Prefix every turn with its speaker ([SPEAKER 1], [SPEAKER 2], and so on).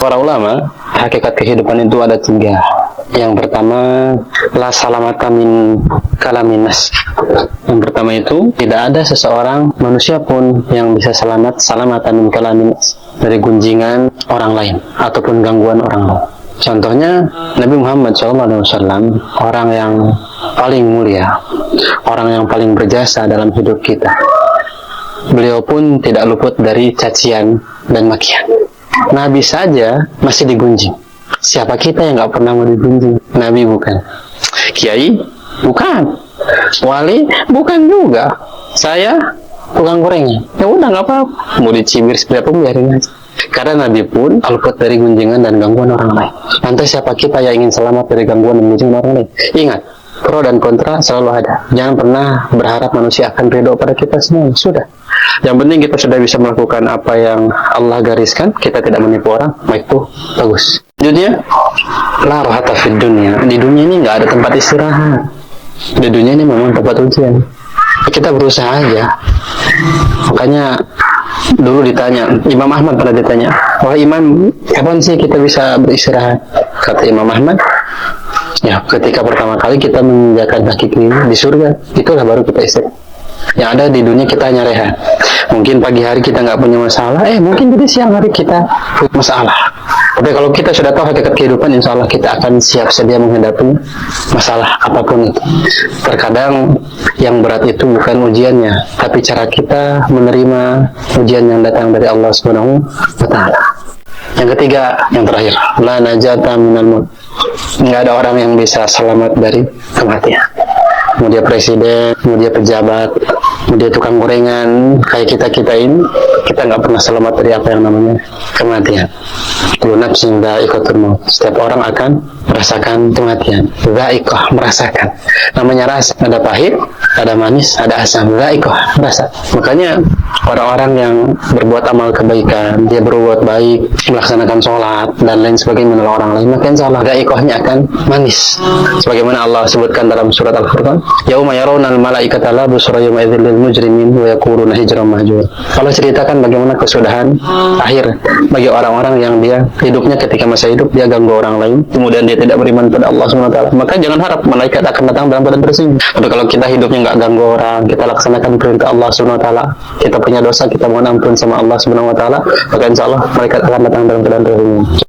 [SPEAKER 1] Para ulama, hakikat kehidupan itu ada tiga. Yang pertama, la salamata min kalaminas. Yang pertama itu, tidak ada seseorang manusia pun yang bisa salamatan min kalaminas, dari gunjingan orang lain ataupun gangguan orang lain. Contohnya Nabi Muhammad SAW, orang yang paling mulia, orang yang paling berjasa dalam hidup kita. Beliau pun tidak luput dari cacian dan makian. Nabi saja masih digunjing. Siapa kita yang nggak pernah mau digunjing? Nabi bukan, kiai bukan, wali bukan juga. Saya tukang gorengnya, ya udah nggak apa-apa. Mau dicibir seperti apa biarin aja. Karena Nabi pun luput dari gunjingan dan gangguan orang lain. Lantas siapa kita yang ingin selamat dari gangguan dan gunjingan orang lain? Ingat, pro dan kontra selalu ada. Jangan pernah berharap manusia akan ridho pada kita semua. Sudah. Yang penting kita sudah bisa melakukan apa yang Allah gariskan. Kita tidak menipu orang. Baik itu bagus. Dunia, la rahata fid dunia. Di dunia ini nggak ada tempat istirahat. Di dunia ini memang tempat ujian. Kita berusaha aja. Makanya dulu ditanya, Imam Ahmad pernah ditanya, wah Imam, kapan sih kita bisa beristirahat? Kata Imam Ahmad, ya ketika pertama kali kita menginjakkan kaki di surga, itulah baru kita istirahat. Yang ada di dunia kita hanya rehat. Mungkin pagi hari kita nggak punya masalah, mungkin jadi siang hari kita punya masalah. Tapi kalau kita sudah tahu hakikat kehidupan, insya Allah kita akan siap sedia menghadapi masalah apapun itu. Terkadang yang berat itu bukan ujiannya, tapi cara kita menerima ujian yang datang dari Allah Subhanahu wa Ta'ala. Yang ketiga, yang terakhir, la najata minal maut. Nggak ada orang yang bisa selamat dari kematian. Mau dia presiden, mau dia pejabat, mau dia tukang gorengan, kayak kita ini, kita nggak pernah selamat dari apa yang namanya kematian. Kullu nafsin dha'iqatul maut. Setiap orang akan merasakan kematian. Dha'iqah, merasakan. Namanya rasa, ada pahit, ada manis, ada asam. Dha'iqah, rasa. Makanya orang-orang yang berbuat amal kebaikan, dia berbuat baik, melaksanakan sholat dan lain sebagainya menolong orang lain, maka insya Allah dha'iqahnya akan manis. Sebagaimana Allah sebutkan dalam surat Al-Furqan, yauma yarawna al-malaikata la busra yawma idzil lil mujrimin wa yaquluna hijran mahjura. Allah ceritakan bagaimana kesudahan akhir bagi orang-orang yang dia hidupnya ketika masa hidup dia ganggu orang lain, kemudian dia tidak beriman pada Allah SWT. Maka jangan harap malaikat akan datang dalam keadaan bersih. Tapi kalau kita hidupnya nggak ganggu orang, kita laksanakan perintah Allah SWT, kita punya dosa, kita mohon ampun sama Allah SWT, maka insya Allah malaikat akan datang dalam keadaan bersih.